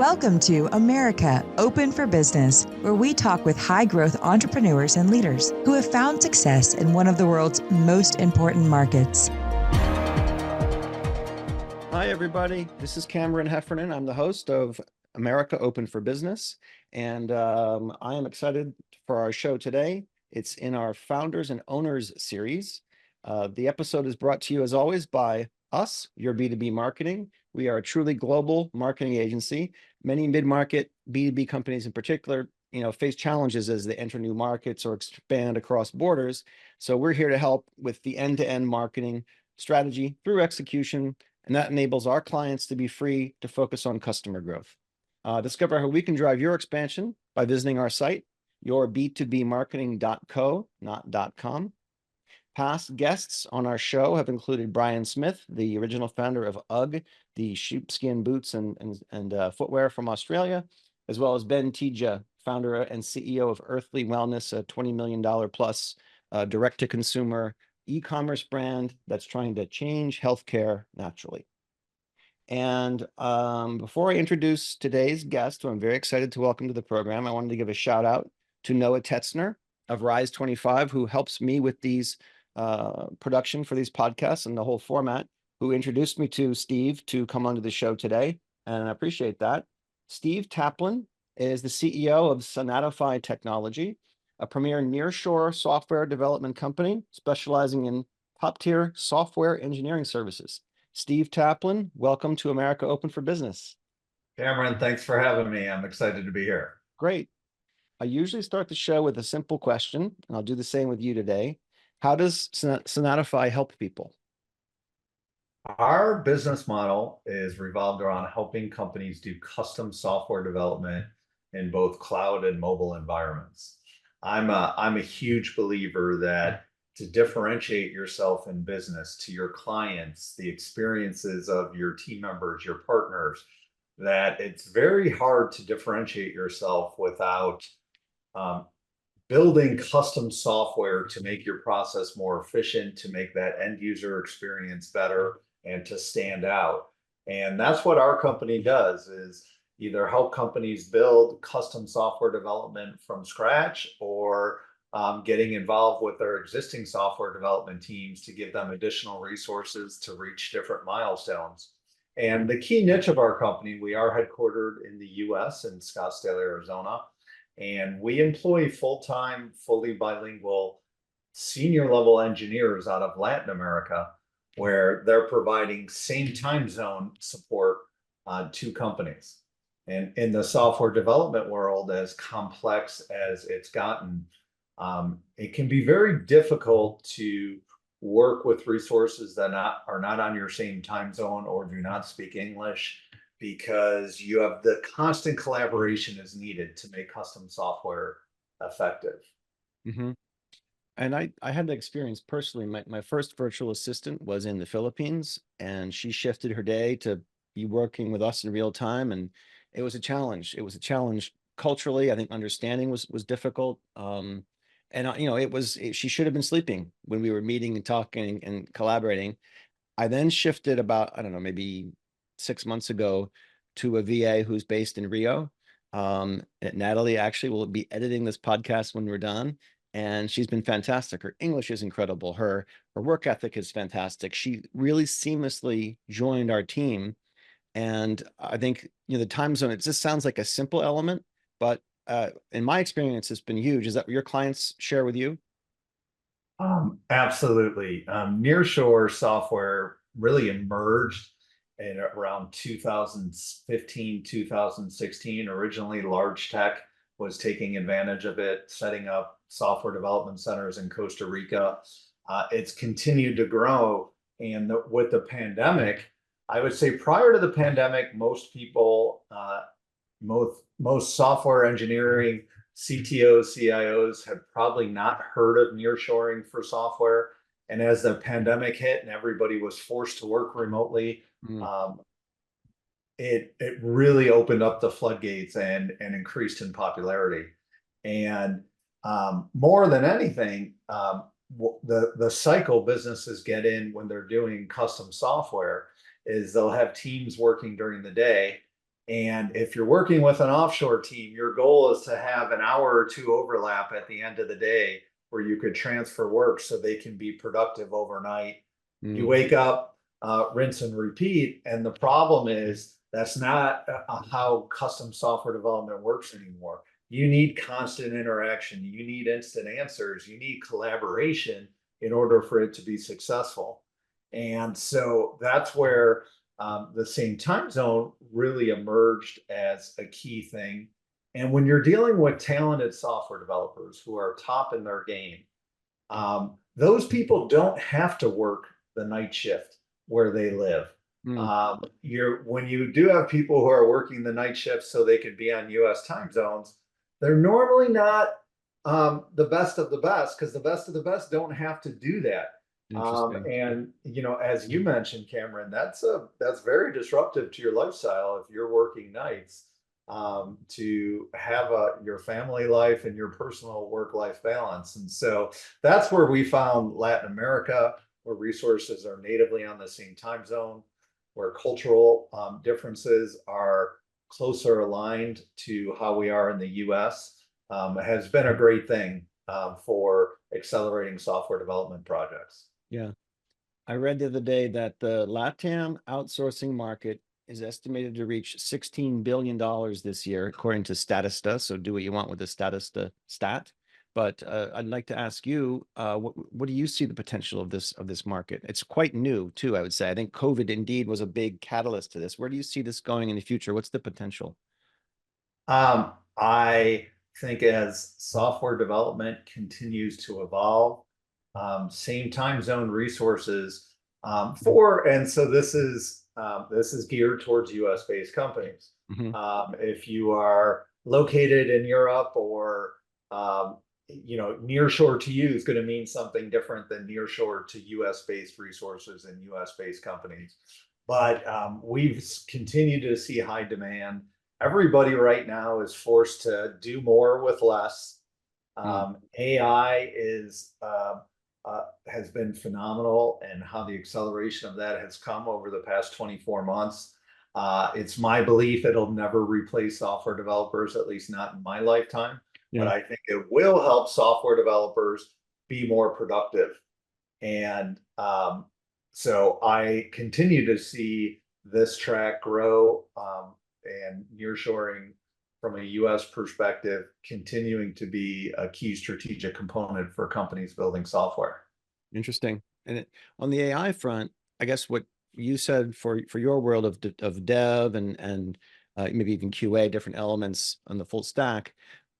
Welcome to America Open for Business, where we talk with high-growth entrepreneurs and leaders who have found success in one of the world's most important markets. Hi, everybody. This is Cameron Heffernan. I'm the host of America Open for Business, and I am excited for our show today. It's in our Founders and Owners series. The episode is brought to you, as always, by us, your B2B Marketing. We are a truly global marketing agency. Many mid-market B2B companies in particular, face challenges as they enter new markets or expand across borders. So we're here to help with the end-to-end marketing strategy through execution, and that enables our clients to be free to focus on customer growth. Discover how we can drive your expansion by visiting our site, yourb2bmarketing.co, not .com. Past guests on our show have included Brian Smith, the original founder of UGG, the sheepskin boots and footwear from Australia, as well as Ben Tija, founder and CEO of Earthly Wellness, a $20 million plus direct-to-consumer e-commerce brand that's trying to change healthcare naturally. And before I introduce today's guest, who I'm very excited to welcome to the program, I wanted to give a shout out to Noah Tetzner of Rise 25, who helps me with these production for these podcasts and the whole format, who introduced me to Steve to come onto the show today, and I appreciate that. Steve Taplin is the CEO of Sonatify Technology, a premier nearshore software development company specializing in top-tier software engineering services. Steve Taplin, welcome to America Open for Business. Cameron, thanks for having me. I'm excited to be here. Great. I usually start the show with a simple question, and I'll do the same with you today. How does Sonatify help people? Our business model is revolved around helping companies do custom software development in both cloud and mobile environments. I'm a huge believer that to differentiate yourself in business to your clients, the experiences of your team members, your partners, that it's very hard to differentiate yourself without building custom software to make your process more efficient, to make that end user experience better, and to stand out. And that's what our company does, is either help companies build custom software development from scratch, or getting involved with their existing software development teams to give them additional resources to reach different milestones. And the key niche of our company, we are headquartered in the US in Scottsdale, Arizona, and we employ full-time, fully bilingual, senior level engineers out of Latin America, where they're providing same time zone support to companies. And in the software development world, as complex as it's gotten, it can be very difficult to work with resources that are not on your same time zone or do not speak English, because you have the constant collaboration is needed to make custom software effective. Mm-hmm. And I had the experience personally. My first virtual assistant was in the Philippines, and she shifted her day to be working with us in real time. And it was a challenge. It was a challenge culturally. I think understanding was difficult. She should have been sleeping when we were meeting and talking and collaborating. I then shifted about, I don't know, maybe 6 months ago to a VA who's based in Rio. Natalie actually will be editing this podcast when we're done. And she's been fantastic. Her English is incredible. Her work ethic is fantastic. She really seamlessly joined our team. And I think, the time zone, it just sounds like a simple element, but in my experience, it's been huge. Is that what your clients share with you? Absolutely. Nearshore software really emerged in around 2015, 2016. Originally, large tech was taking advantage of it, setting up software development centers in Costa Rica. It's continued to grow. And with the pandemic, I would say prior to the pandemic, most people, most software engineering CTOs, CIOs had probably not heard of nearshoring for software. And as the pandemic hit and everybody was forced to work remotely, it really opened up the floodgates and increased in popularity. And more than anything, the cycle businesses get in when they're doing custom software is they'll have teams working during the day, And if you're working with an offshore team, your goal is to have an hour or two overlap at the end of the day where you could transfer work so they can be productive overnight. You wake up, rinse and repeat. And the problem is that's not how custom software development works anymore. You need constant interaction. You need instant answers. You need collaboration in order for it to be successful. And so that's where the same time zone really emerged as a key thing. And when you're dealing with talented software developers who are top in their game, those people don't have to work the night shift where they live. When you do have people who are working the night shift so they can be on US time zones, they're normally not the best of the best, because the best of the best don't have to do that. And as you mentioned, Cameron, that's very disruptive to your lifestyle if you're working nights, to have your family life and your personal work-life balance. And so that's where we found Latin America, where resources are natively on the same time zone, where cultural differences are closer aligned to how we are in the US, has been a great thing for accelerating software development projects. Yeah. I read the other day that the LATAM outsourcing market is estimated to reach $16 billion this year, according to Statista. So do what you want with the Statista stat. But I'd like to ask you, what do you see the potential of this market? It's quite new too, I would say. I think COVID indeed was a big catalyst to this. Where do you see this going in the future? What's the potential? I think as software development continues to evolve, same time zone resources and so this is geared towards US based companies. If you are located in Europe, or nearshore to you is going to mean something different than nearshore to US based resources and US based companies. But we've continued to see high demand. Everybody right now is forced to do more with less. AI has been phenomenal, and how the acceleration of that has come over the past 24 months. It's my belief it'll never replace software developers, at least not in my lifetime. But I think it will help software developers be more productive. And so I continue to see this track grow, and nearshoring from a US perspective continuing to be a key strategic component for companies building software. Interesting. And on the AI front, I guess what you said for your world of dev and maybe even QA, different elements on the full stack,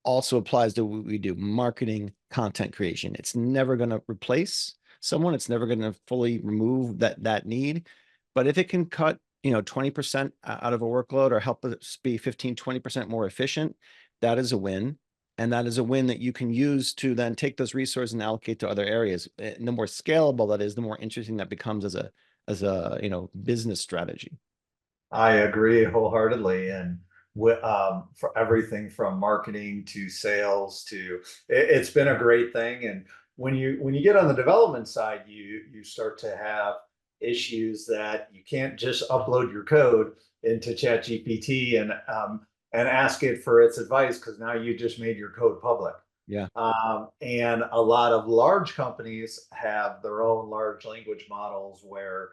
also applies to what we do: marketing, content creation. It's never going to replace someone. It's never going to fully remove that need. But if it can cut 20% out of a workload, or help us be 15-20% more efficient, that is a win. And that is a win that you can use to then take those resources and allocate to other areas. And the more scalable that is, the more interesting that becomes as a business strategy. I agree wholeheartedly. And for everything from marketing to sales to it's been a great thing. And when you get on the development side, you start to have issues that you can't just upload your code into ChatGPT and ask it for its advice, because now you just made your code public. And a lot of large companies have their own large language models where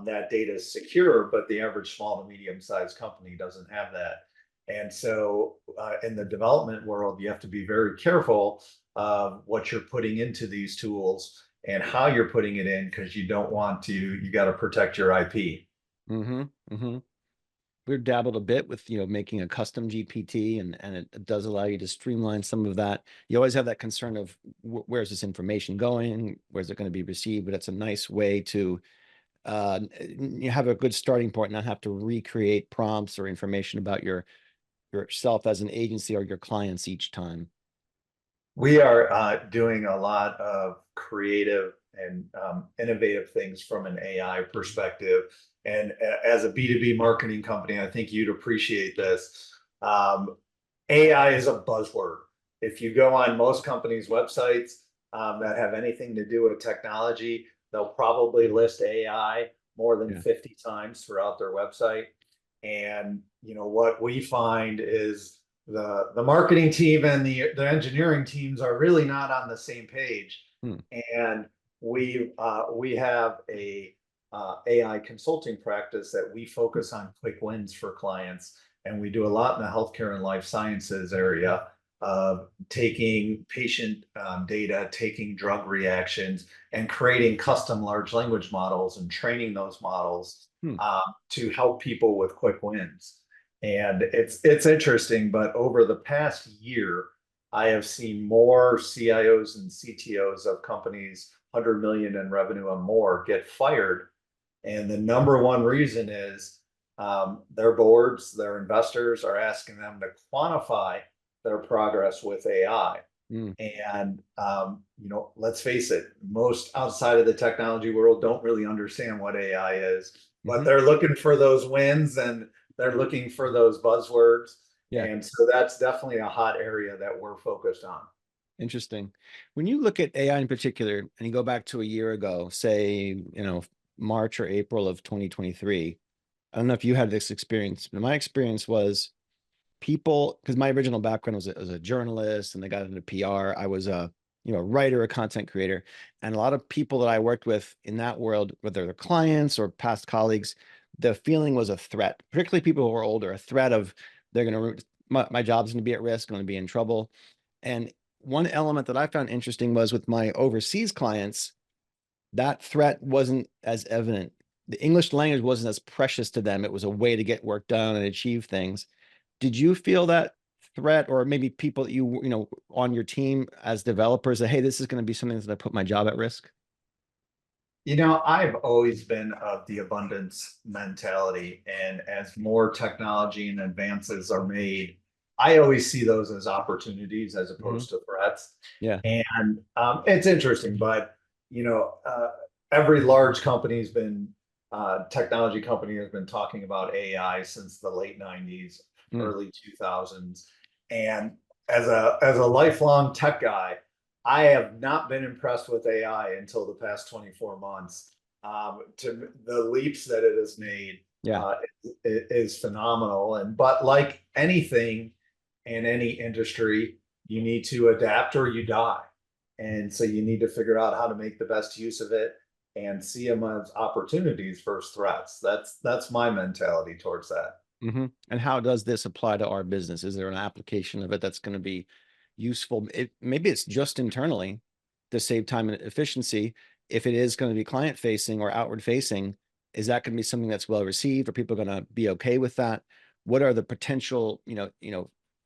that data is secure, but the average small to medium-sized company doesn't have that. And so in the development world, you have to be very careful of what you're putting into these tools and how you're putting it in, because you got to protect your IP. We've dabbled a bit with making a custom GPT, and it does allow you to streamline some of that. You always have that concern of where's this information going, where's it going to be received, but it's a nice way to you have a good starting point, not have to recreate prompts or information about yourself as an agency or your clients each time. We are doing a lot of creative and innovative things from an AI perspective. And as a B2B marketing company, I think you'd appreciate this. AI is a buzzword. If you go on most companies' websites that have anything to do with technology, they'll probably list AI more than 50 times throughout their website. And what we find is the marketing team and the engineering teams are really not on the same page. Hmm. And we have a AI consulting practice that we focus on quick wins for clients, and we do a lot in the healthcare and life sciences area of taking patient data, taking drug reactions, and creating custom large language models and training those models Hmm. to help people with quick wins. And it's interesting, but over the past year, I have seen more CIOs and CTOs of companies 100 million in revenue and more get fired. And the number one reason is their boards, their investors are asking them to quantify their progress with AI. Mm. And let's face it, most outside of the technology world don't really understand what AI is, but they're looking for those wins and they're looking for those buzzwords. Yeah. And so that's definitely a hot area that we're focused on. Interesting. When you look at AI in particular, and you go back to a year ago, say, March or April of 2023, I don't know if you had this experience, but my experience was people, because my original background was as a journalist and I got into PR. I was a writer, a content creator, and a lot of people that I worked with in that world, whether they're clients or past colleagues, the feeling was a threat, particularly people who are older, a threat of they're going to my job's going to be at risk, going to be in trouble. And one element that I found interesting was with my overseas clients, that threat wasn't as evident. The English language wasn't as precious to them. It was a way to get work done and achieve things. Did you feel that threat, or maybe people that you on your team as developers, that, hey, this is going to be something that's going to put my job at risk? I've always been of the abundance mentality, and as more technology and advances are made, I always see those as opportunities as opposed to threats. Yeah. And it's interesting, but every large company has been technology company has been talking about AI since the late 90s, early 2000s. And as a lifelong tech guy, I have not been impressed with AI until the past 24 months. To the leaps that it has made, Yeah. is phenomenal. But like anything in any industry, you need to adapt or you die. And so you need to figure out how to make the best use of it and see them as opportunities versus threats. That's my mentality towards that. And how does this apply to our business? Is there an application of it that's going to be useful? Maybe it's just internally to save time and efficiency. If it is going to be client facing or outward facing, is that going to be something that's well received? Are people going to be okay with that? What are the potential,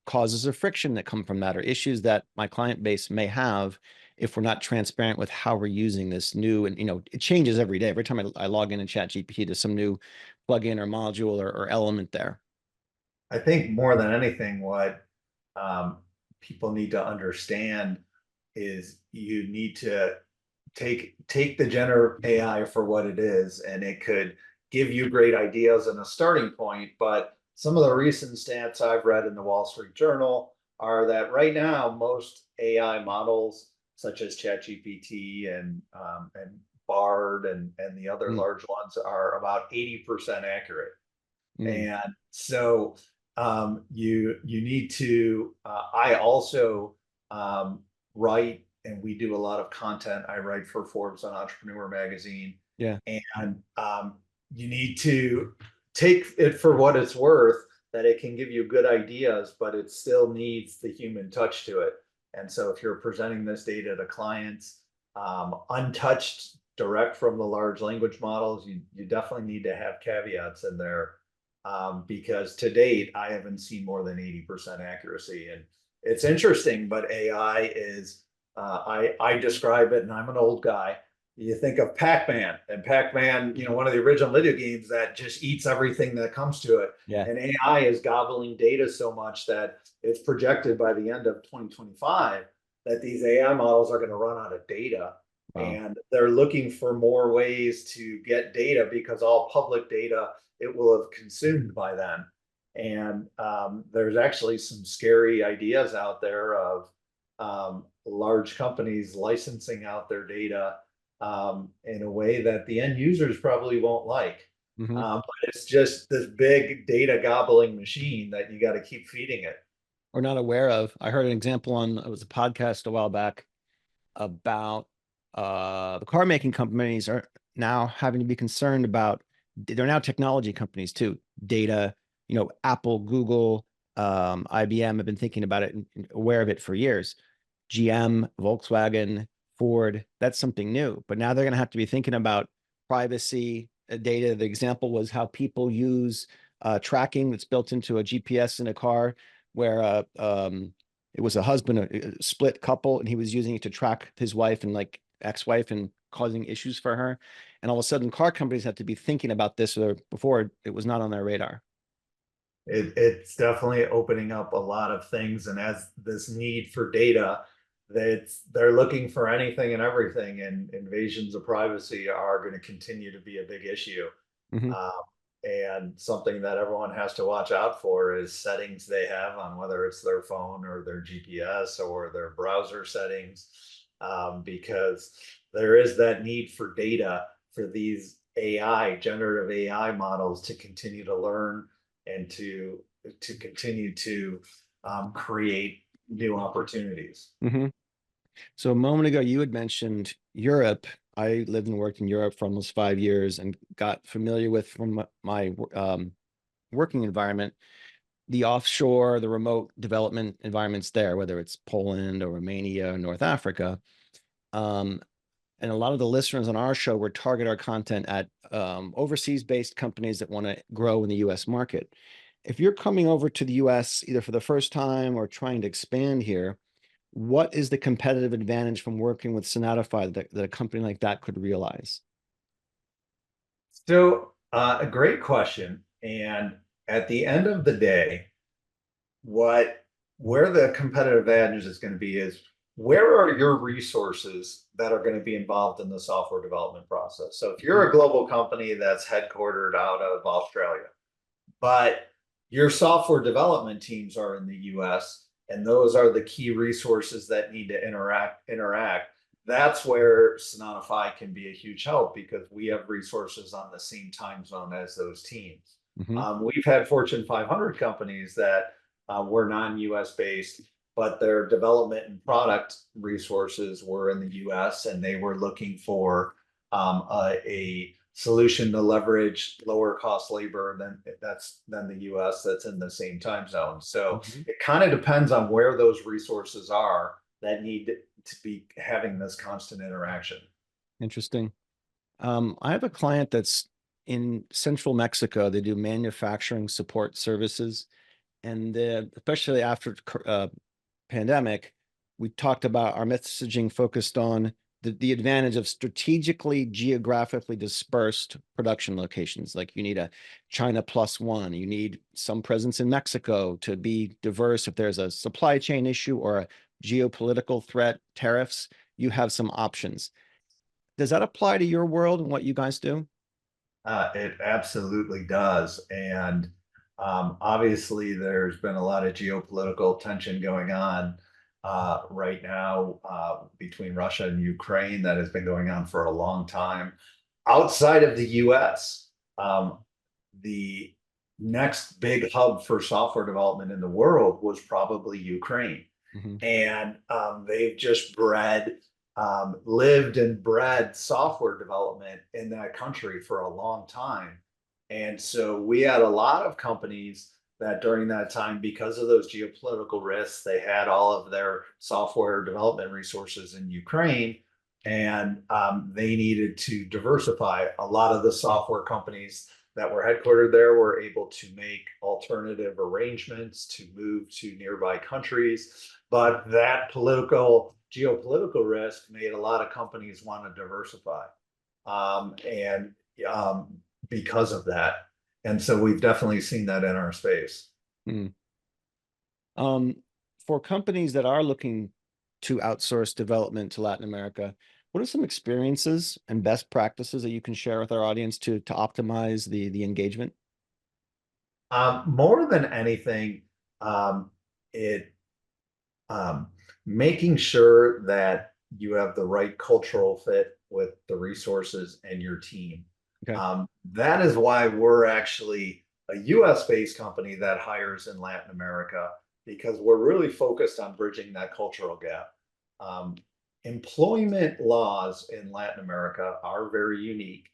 causes of friction that come from that, or issues that my client base may have if we're not transparent with how we're using this new, and it changes every day. Every time I log in and chat GPT to some new plugin or module or element there. I think more than anything, what people need to understand is you need to take the generative AI for what it is, and it could give you great ideas and a starting point. But some of the recent stats I've read in the Wall Street Journal are that right now most AI models, such as ChatGPT and Bard and the other large ones, are about 80% accurate. And so you need to. I also write, and we do a lot of content. I write for Forbes on Entrepreneur Magazine. Yeah. And you need to take it for what it's worth, that it can give you good ideas, but it still needs the human touch to it. And so if you're presenting this data to clients, untouched, direct from the large language models, you definitely need to have caveats in there. Because to date, I haven't seen more than 80% accuracy. And it's interesting, but AI is, I describe it, and I'm an old guy. You think of Pac-Man, and Pac-Man, one of the original video games that just eats everything that comes to it. Yeah. And AI is gobbling data so much that it's projected by the end of 2025 that these AI models are going to run out of data. Wow. And they're looking for more ways to get data, because all public data it will have consumed by then. And there's actually some scary ideas out there of large companies licensing out their data in a way that the end users probably won't like. Hmm. But it's just this big data gobbling machine that you got to keep feeding it. Or not aware of. I heard an example on, it was a podcast a while back about the car making companies are now having to be concerned about, they're now technology companies too, data, Apple, Google, IBM have been thinking about it and aware of it for years. GM, Volkswagen, Ford, that's something new, but now they're going to have to be thinking about privacy data. The example was how people use tracking that's built into a GPS in a car, where it was a husband, a split couple, and he was using it to track his wife and like ex-wife and causing issues for her. And all of a sudden, car companies have to be thinking about this, or before it was not on their radar. It's definitely opening up a lot of things, and as this need for data, they're looking for anything and everything, and invasions of privacy are going to continue to be a big issue. Mm-hmm. Um, and something that everyone has to watch out for is settings they have on whether it's their phone or their GPS or their browser settings, because there is that need for data for these generative AI models to continue to learn and to continue to create new opportunities. Mm-hmm. So a moment ago, you had mentioned Europe. I lived and worked in Europe for almost 5 years and got familiar with, from my working environment, the offshore, the remote development environments there, whether it's Poland or Romania or North Africa. Um, and a lot of the listeners on our show, we target our content at overseas-based companies that want to grow in the U.S. market. If you're coming over to the U.S. either for the first time or trying to expand here, what is the competitive advantage from working with Sonatify that a company like that could realize? So, a great question. And at the end of the day, what where the competitive advantage is going to be is, where are your resources that are going to be involved in the software development process? So if you're a global company that's headquartered out of Australia, but your software development teams are in the US, and those are the key resources that need to interact, that's where Sonatify can be a huge help, because we have resources on the same time zone as those teams. Mm-hmm. We've had Fortune 500 companies that were non-US based, but their development and product resources were in the US, and they were looking for a solution to leverage lower cost labor than the US that's in the same time zone. So Mm-hmm. it kind of depends on where those resources are that need to be having this constant interaction. Interesting. I have a client that's in central Mexico. They do manufacturing support services, and especially after pandemic, we talked about our messaging focused on the advantage of strategically geographically dispersed production locations. Like, you need a China plus one, you need some presence in Mexico to be diverse. If there's a supply chain issue or a geopolitical threat, tariffs, you have some options. Does that apply to your world and what you guys do? It absolutely does. And obviously, there's been a lot of geopolitical tension going on right now between Russia and Ukraine, that has been going on for a long time. Outside of the US, the next big hub for software development in the world was probably Ukraine. Mm-hmm. And they've just lived and bred software development in that country for a long time. And so we had a lot of companies that during that time, because of those geopolitical risks, they had all of their software development resources in Ukraine, and they needed to diversify. A lot of the software companies that were headquartered there were able to make alternative arrangements to move to nearby countries. But that geopolitical risk made a lot of companies want to diversify. And because of that. And so we've definitely seen that in our space. Hmm. For companies that are looking to outsource development to Latin America, what are some experiences and best practices that you can share with our audience to optimize the engagement? More than anything, it um, making sure that you have the right cultural fit with the resources and your team. Okay. That is why we're actually a US based company that hires in Latin America, because we're really focused on bridging that cultural gap. Um, Employment laws in Latin America are very unique.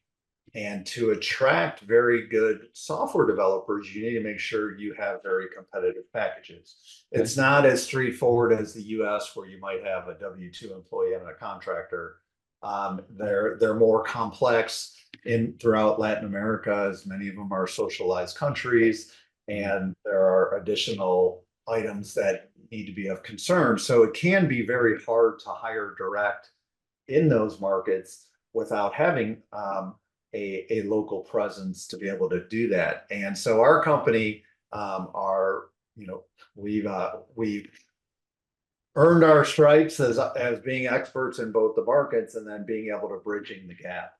And to attract very good software developers, you need to make sure you have very competitive packages. Okay. It's not as straightforward as the US, where you might have a W-2 employee and a contractor. They're more complex in throughout Latin America, as many of them are socialized countries, and there are additional items that need to be of concern. So it can be very hard to hire direct in those markets without having a local presence to be able to do that. And so our company we've earned our stripes as being experts in both the markets, and then being able to bridging the gap.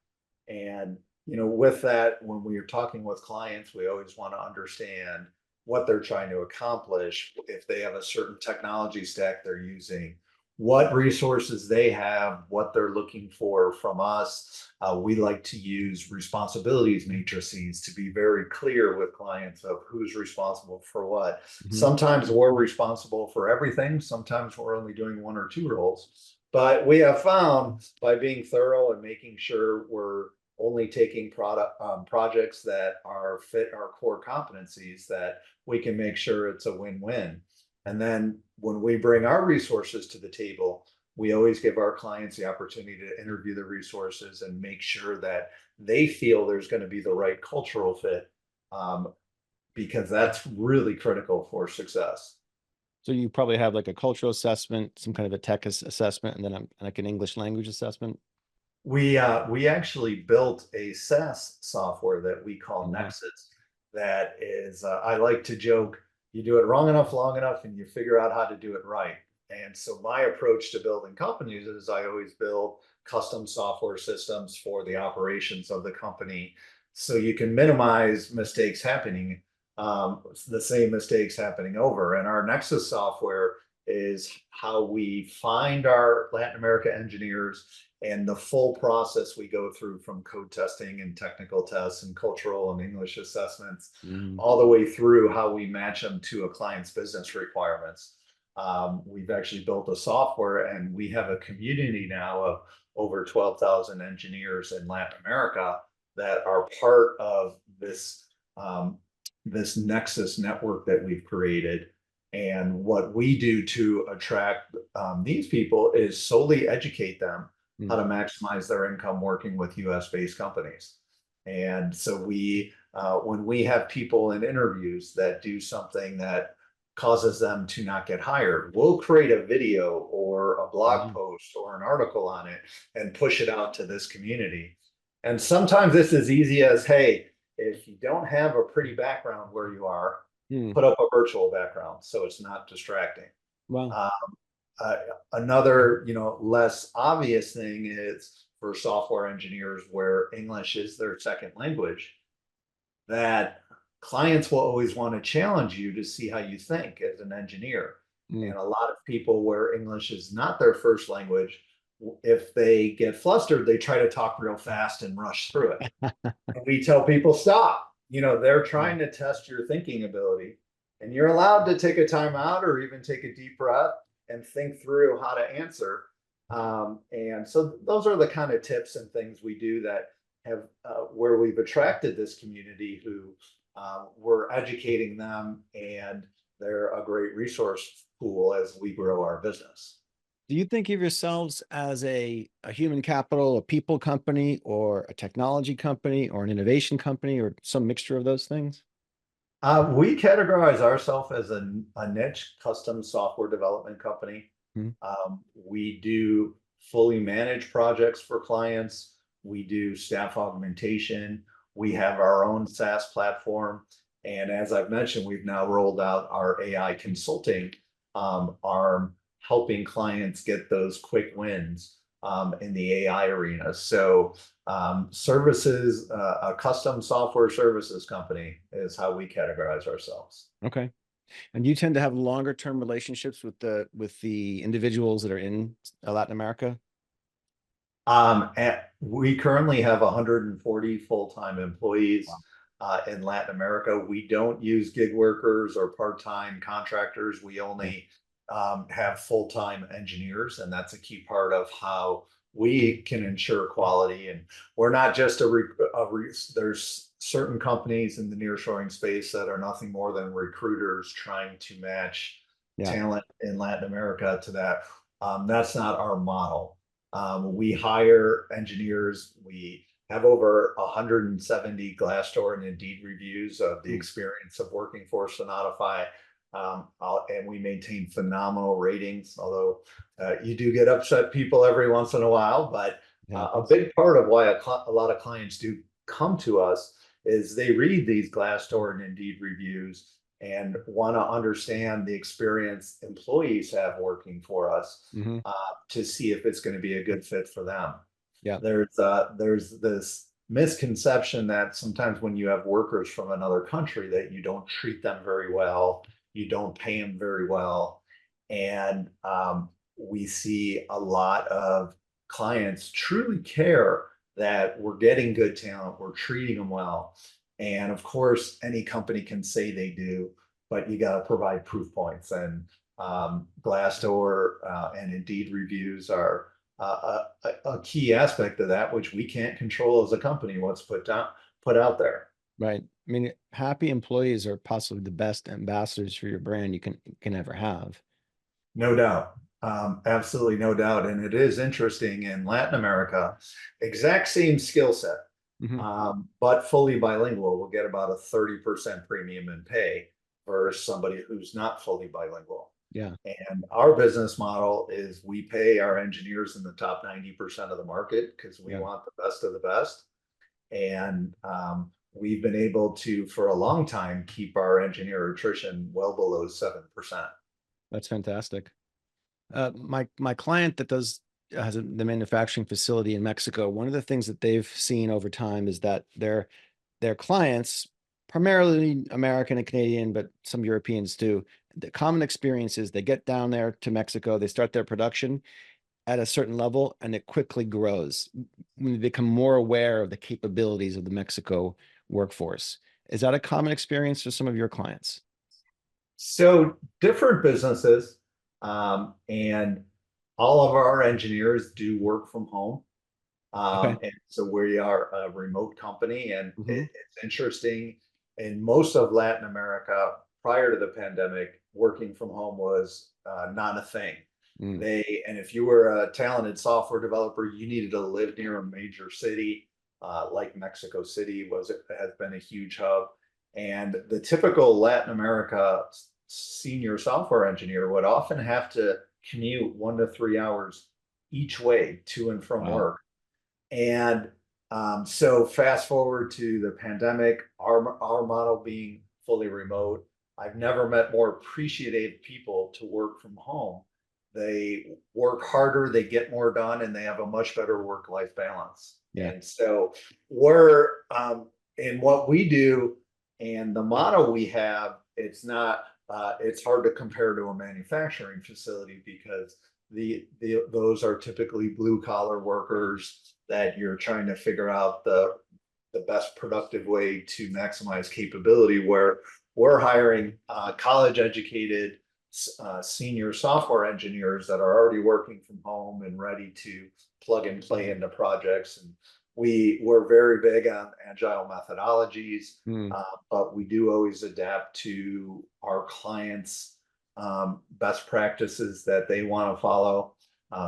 And with that, when we are talking with clients, we always want to understand what they're trying to accomplish. If they have a certain technology stack they're using, what resources they have, what they're looking for from us. We like to use responsibilities matrices to be very clear with clients of who's responsible for what. Sometimes we're responsible for everything. Sometimes we're only doing one or two roles. But we have found, by being thorough and making sure we're only taking projects that are fit our core competencies, that we can make sure it's a win-win. And then when we bring our resources to the table, we always give our clients the opportunity to interview the resources and make sure that they feel there's going to be the right cultural fit, because that's really critical for success. So you probably have like a cultural assessment, some kind of a tech assessment, and then like an English language assessment. We actually built a SaaS software that we call Nexus. That is, I like to joke, you do it wrong enough, long enough, and you figure out how to do it right. And so my approach to building companies is I always build custom software systems for the operations of the company, so you can minimize mistakes happening, the same mistakes happening over. And our Nexus software is how we find our Latin America engineers, and the full process we go through, from code testing and technical tests and cultural and English assessments, all the way through how we match them to a client's business requirements. We've actually built a software, and we have a community now of over 12,000 engineers in Latin America that are part of this Nexus network that we've created. And what we do to attract these people is solely educate them how to maximize their income working with US based companies. And so when we have people in interviews that do something that causes them to not get hired, we'll create a video or a blog post or an article on it and push it out to this community. And sometimes it's as easy as, hey, if you don't have a pretty background where you are, put up a virtual background so it's not distracting. Wow. Another, less obvious thing is for software engineers where English is their second language, that clients will always want to challenge you to see how you think as an engineer. And a lot of people where English is not their first language, if they get flustered, they try to talk real fast and rush through it. And we tell people, stop. They're trying to test your thinking ability, and you're allowed to take a time out or even take a deep breath and think through how to answer. And so those are the kind of tips and things we do that have where we've attracted this community, who we're educating them, and they're a great resource pool as we grow our business. Do you think of yourselves as a human capital, a people company, or a technology company, or an innovation company, or some mixture of those things? We categorize ourselves as a niche custom software development company. We do fully managed projects for clients. We do staff augmentation. We have our own SaaS platform. And as I've mentioned, we've now rolled out our AI consulting arm, helping clients get those quick wins in the AI arena. So services, a custom software services company is how we categorize ourselves. Okay. And you tend to have longer term relationships with the individuals that are in Latin America? And we currently have 140 full-time employees in Latin America. We don't use gig workers or part-time contractors. We only have full-time engineers, and that's a key part of how we can ensure quality. And we're not just there's certain companies in the nearshoring space that are nothing more than recruiters trying to match Yeah. talent in Latin America to that. That's not our model. We hire engineers. We have over 170 Glassdoor and Indeed reviews of the experience of working for Sonatify. And we maintain phenomenal ratings, although you do get upset people every once in a while. But a big part of why a lot of clients do come to us is they read these Glassdoor and Indeed reviews and want to understand the experience employees have working for us to see if it's going to be a good fit for them. Yeah. There's this misconception that sometimes when you have workers from another country that you don't treat them very well, you don't pay them very well. And we see a lot of clients truly care that we're getting good talent, we're treating them well. And of course, any company can say they do, but you got to provide proof points. And Glassdoor and Indeed reviews are a key aspect of that, which we can't control as a company. What's put out there. Right. I mean, happy employees are possibly the best ambassadors for your brand you can ever have. No doubt. Absolutely no doubt. And it is interesting in Latin America, exact same skill set, but fully bilingual will get about a 30% premium in pay versus somebody who's not fully bilingual. Yeah. And our business model is we pay our engineers in the top 90% of the market because we want the best of the best. And we've been able to, for a long time, keep our engineer attrition well below 7%. That's fantastic. My client that has the manufacturing facility in Mexico, one of the things that they've seen over time is that their clients, primarily American and Canadian, but some Europeans too, the common experience is they get down there to Mexico, they start their production at a certain level, and it quickly grows when they become more aware of the capabilities of the Mexico workforce. Is that a common experience for some of your clients? So different businesses, and all of our engineers do work from home. And so we are a remote company, and it's interesting. In most of Latin America, prior to the pandemic, working from home was not a thing. And if you were a talented software developer, you needed to live near a major city, like Mexico City has been a huge hub. And the typical Latin America senior software engineer would often have to commute 1 to 3 hours each way to and from work. And so fast forward to the pandemic, our model being fully remote, I've never met more appreciative people to work from home. They work harder, they get more done, and they have a much better work-life balance. Yeah. And so we're in what we do and the model we have, it's hard to compare to a manufacturing facility because those are typically blue collar workers that you're trying to figure out the best productive way to maximize capability, where we're hiring college educated senior software engineers that are already working from home and ready to plug and play into projects. And we're very big on agile methodologies, but we do always adapt to our clients' best practices that they want to follow.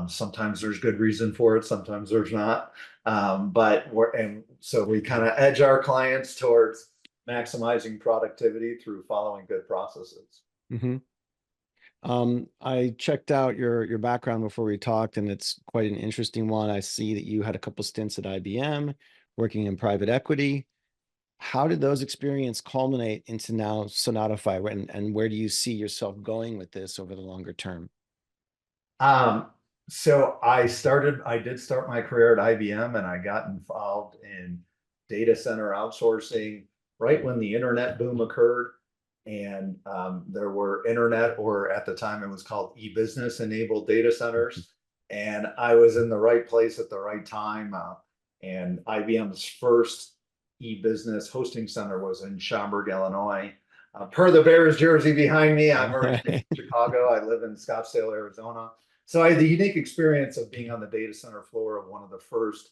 Sometimes there's good reason for it, sometimes there's not. So we kind of edge our clients towards maximizing productivity through following good processes. I checked out your background before we talked, and it's quite an interesting one. I see that you had a couple stints at IBM, working in private equity. How did those experiences culminate into now Sonatify, and where do you see yourself going with this over the longer term? So I did start my career at IBM, and I got involved in data center outsourcing right when the internet boom occurred. And there were internet, or at the time it was called e-business enabled data centers. And I was in the right place at the right time. And IBM's first e-business hosting center was in Schaumburg, Illinois. Per the Bears jersey behind me, I'm originally from Chicago. I live in Scottsdale, Arizona. So I had the unique experience of being on the data center floor of one of the first,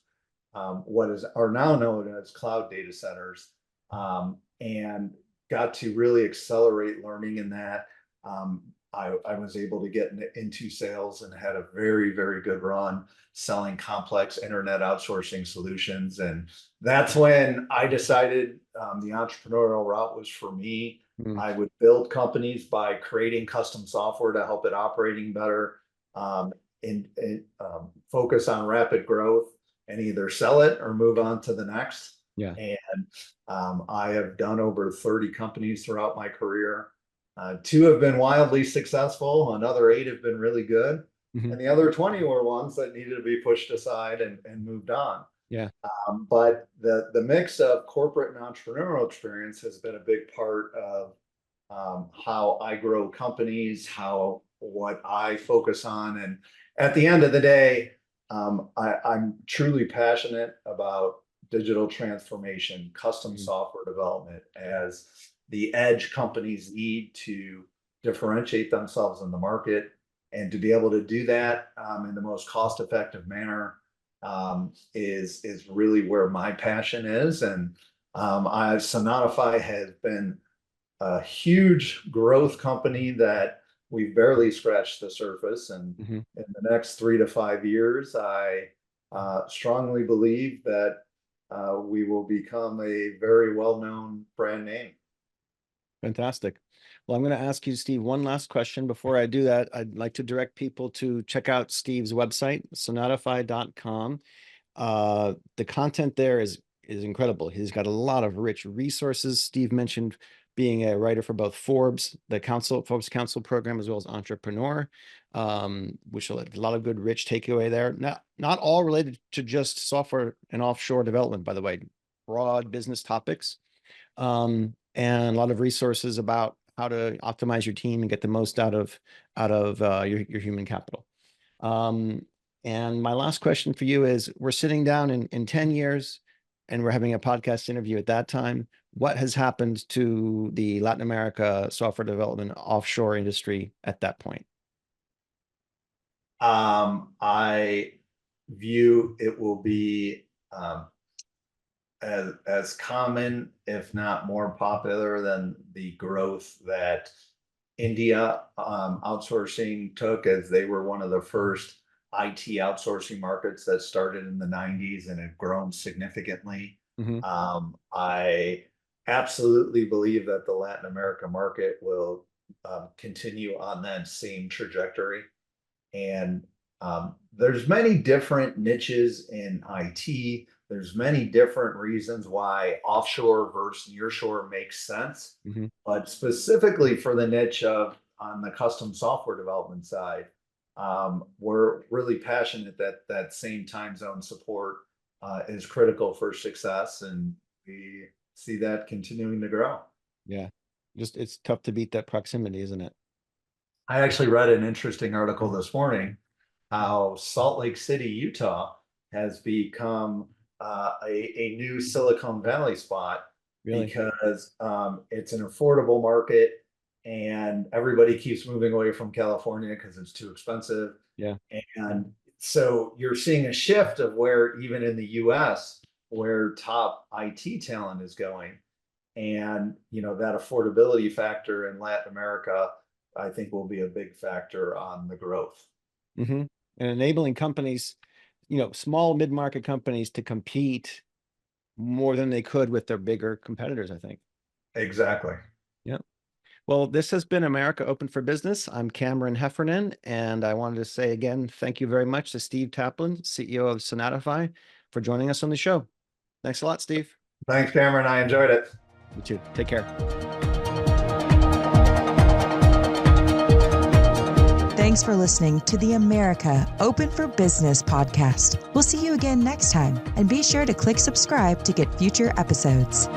are now known as cloud data centers, and got to really accelerate learning in that. I was able to get into sales and had a very, very good run selling complex internet outsourcing solutions. And that's when I decided the entrepreneurial route was for me. I would build companies by creating custom software to help it operating better, and focus on rapid growth and either sell it or move on to the next. Yeah. And I have done over 30 companies throughout my career. 2 have been wildly successful. Another 8 have been really good. And the other 20 were ones that needed to be pushed aside and moved on. Yeah. But the mix of corporate and entrepreneurial experience has been a big part of how I grow companies, what I focus on. And at the end of the day, I'm truly passionate about digital transformation, custom software development as the edge companies need to differentiate themselves in the market, and to be able to do that in the most cost-effective manner is really where my passion is. And Sonatify has been a huge growth company that we've barely scratched the surface. And in the next 3 to 5 years, I strongly believe that we will become a very well-known brand name. Fantastic. Well, I'm going to ask you, Steve, one last question. Before I do that, I'd like to direct people to check out Steve's website, sonatify.com. The content there is incredible. He's got a lot of rich resources. Steve mentioned being a writer for both Forbes Council program, as well as Entrepreneur, which a lot of good, rich takeaway there. Not all related to just software and offshore development, by the way, broad business topics, and a lot of resources about how to optimize your team and get the most out of your human capital. And my last question for you is, we're sitting down in 10 years and we're having a podcast interview at that time. What has happened to the Latin America software development offshore industry at that point? I view it will be as common, if not more popular, than the growth that India outsourcing took, as they were one of the first IT outsourcing markets that started in the 90s and have grown significantly. I absolutely believe that the Latin America market will continue on that same trajectory. And there's many different niches in IT. There's many different reasons why offshore versus nearshore makes sense. But specifically for the niche on the custom software development side, we're really passionate that that same time zone support is critical for success, and we see that continuing to grow. Yeah, just it's tough to beat that proximity, isn't it? I actually read an interesting article this morning how Salt Lake City, Utah has become a new Silicon Valley spot. Really? Because it's an affordable market and everybody keeps moving away from California because it's too expensive. Yeah. And so you're seeing a shift of where, even in the US, where top IT talent is going. And, you know, that affordability factor in Latin America, I think, will be a big factor on the growth. And enabling companies, you know, small mid-market companies, to compete more than they could with their bigger competitors, I think. Exactly. Yeah. Well, this has been America Open for Business. I'm Cameron Heffernan, and I wanted to say again, thank you very much to Steve Taplin, CEO of Sonatify, for joining us on the show. Thanks a lot, Steve. Thanks, Cameron. I enjoyed it. You too. Take care. Thanks for listening to the America Open for Business podcast. We'll see you again next time, and be sure to click subscribe to get future episodes.